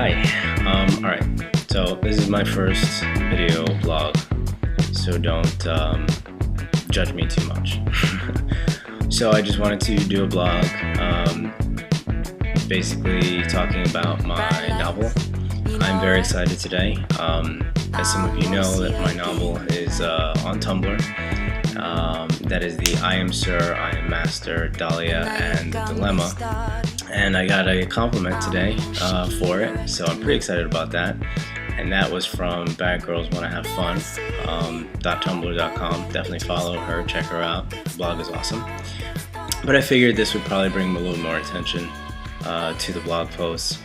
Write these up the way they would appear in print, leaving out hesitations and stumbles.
Hi. Alright. So this is my first video blog, so don't judge me too much. So I just wanted to do a blog, basically talking about my novel. I'm very excited today. As some of you know, that my novel is on Tumblr. That is the I Am Sir, I Am Master, Dahlia, and the Dilemma. And I got a compliment today for it, so I'm pretty excited about that. And that was from Bad Girls Wanna Have Fun, .tumblr.com. Definitely follow her, check her out. The blog is awesome. But I figured this would probably bring a little more attention to the blog posts.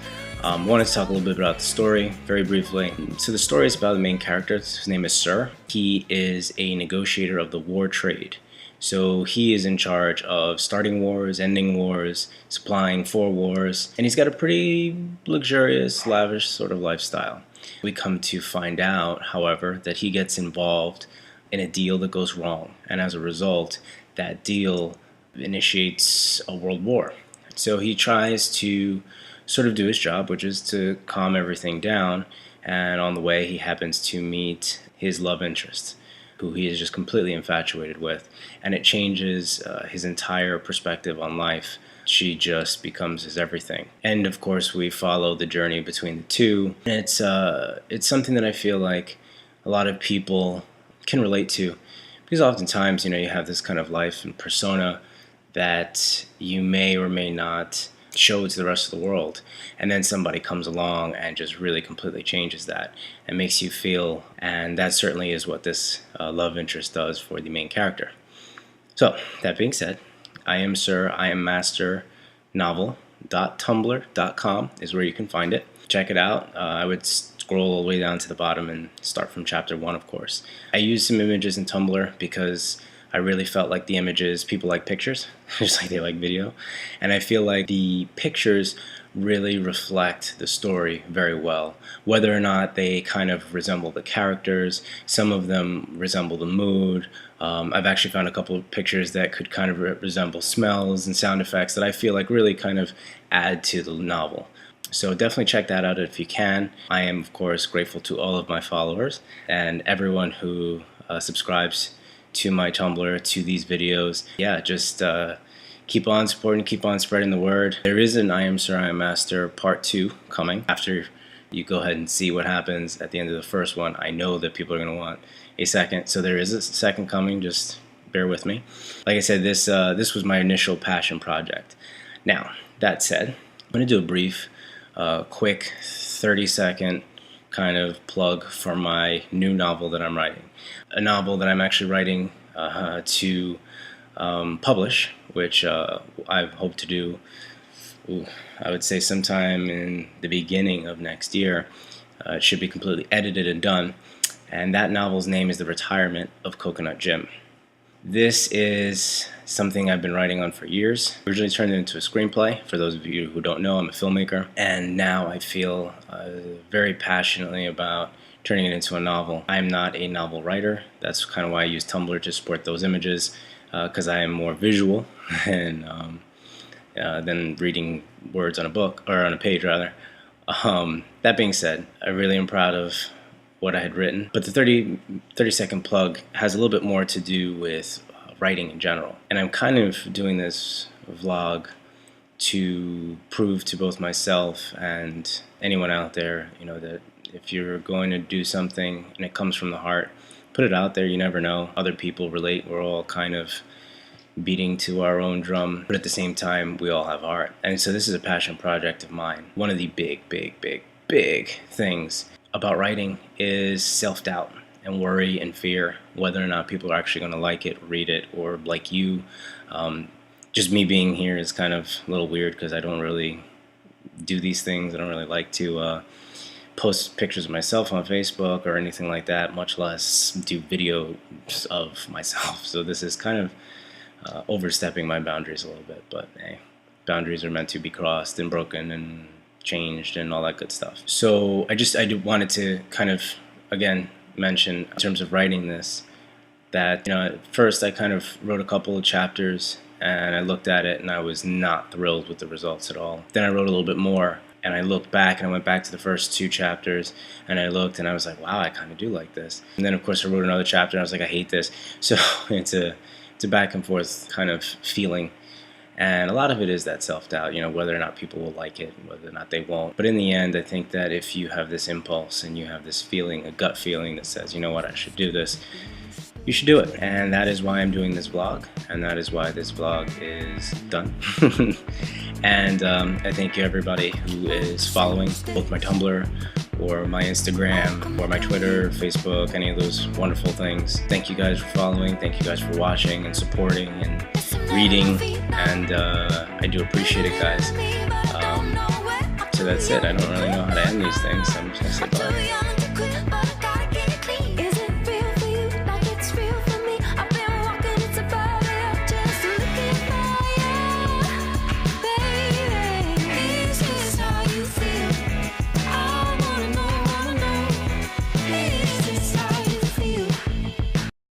Wanted to talk a little bit about the story, very briefly. So the story is about the main character. His name is Sir. He is a negotiator of the war trade. So he is in charge of starting wars, ending wars, supplying for wars, and he's got a pretty luxurious, lavish sort of lifestyle. We come to find out, however, that he gets involved in a deal that goes wrong, and as a result, that deal initiates a world war. So he tries to sort of do his job, which is to calm everything down, and on the way he happens to meet his love interest, who he is just completely infatuated with, and it changes his entire perspective on life. She just becomes his everything. And of course we follow the journey between the two. And it's something that I feel like a lot of people can relate to, because oftentimes, you have this kind of life and persona that you may or may not show to the rest of the world, and then somebody comes along and just really completely changes that and makes you feel, and that certainly is what this love interest does for the main character. So that being said, I Am Sir, I Am Master novel.tumblr.com is where you can find it. Check it out. I would scroll all the way down to the bottom and start from chapter 1, of course. I used some images in Tumblr because I really felt like the images, people like pictures, just like they like video. And I feel like the pictures really reflect the story very well. Whether or not they kind of resemble the characters, some of them resemble the mood. I've actually found a couple of pictures that could kind of resemble smells and sound effects that I feel like really kind of add to the novel. So definitely check that out if you can. I am, of course, grateful to all of my followers and everyone who subscribes to my Tumblr, to these videos. Yeah, just keep on supporting, keep on spreading the word. There is an I Am Sir, I Am Master Part 2 coming. After you go ahead and see what happens at the end of the first one, I know that people are going to want a second. So there is a second coming, just bear with me. Like I said, this was my initial passion project. Now, that said, I'm going to do a brief, quick 30-second kind of plug for my new novel that I'm writing. A novel that I'm actually writing to publish, which I hope to do, I would say sometime in the beginning of next year. It should be completely edited and done. And that novel's name is The Retirement of Coconut Jim. This is something I've been writing on for years. Originally turned it into a screenplay. For those of you who don't know, I'm a filmmaker. And now I feel very passionately about turning it into a novel. I'm not a novel writer. That's kind of why I use Tumblr to support those images, because I am more visual than reading words on a book, or on a page rather. That being said, I really am proud of what I had written, but the 30-second plug has a little bit more to do with writing in general. And I'm kind of doing this vlog to prove to both myself and anyone out there, that if you're going to do something and it comes from the heart, put it out there. You never know. Other people relate. We're all kind of beating to our own drum, but at the same time, we all have heart. And so this is a passion project of mine. One of the big things about writing is self-doubt and worry and fear, whether or not people are actually going to like it, read it, or like you. Just me being here is kind of a little weird because I don't really do these things. I don't really like to post pictures of myself on Facebook or anything like that, much less do videos of myself. So this is kind of overstepping my boundaries a little bit, but hey, boundaries are meant to be crossed and broken and changed and all that good stuff. So I wanted to kind of, again, mention in terms of writing this, that at first I kind of wrote a couple of chapters and I looked at it and I was not thrilled with the results at all. Then I wrote a little bit more And I looked back, and I went back to the first 2 chapters, and I looked, and I was like, wow, I kind of do like this. And then, of course, I wrote another chapter, and I was like, I hate this. So it's a back and forth kind of feeling. And a lot of it is that self-doubt, whether or not people will like it, and whether or not they won't. But in the end, I think that if you have this impulse and you have this feeling, a gut feeling that says, you know what, I should do this, you should do it. And that is why I'm doing this vlog, and that is why this vlog is done. And I thank you, everybody who is following both my Tumblr or my Instagram or my Twitter, Facebook, any of those wonderful things. Thank you guys for following. Thank you guys for watching and supporting and reading, and I do appreciate it, guys. So that's it. I don't really know how to end these things, so I'm just gonna say bye.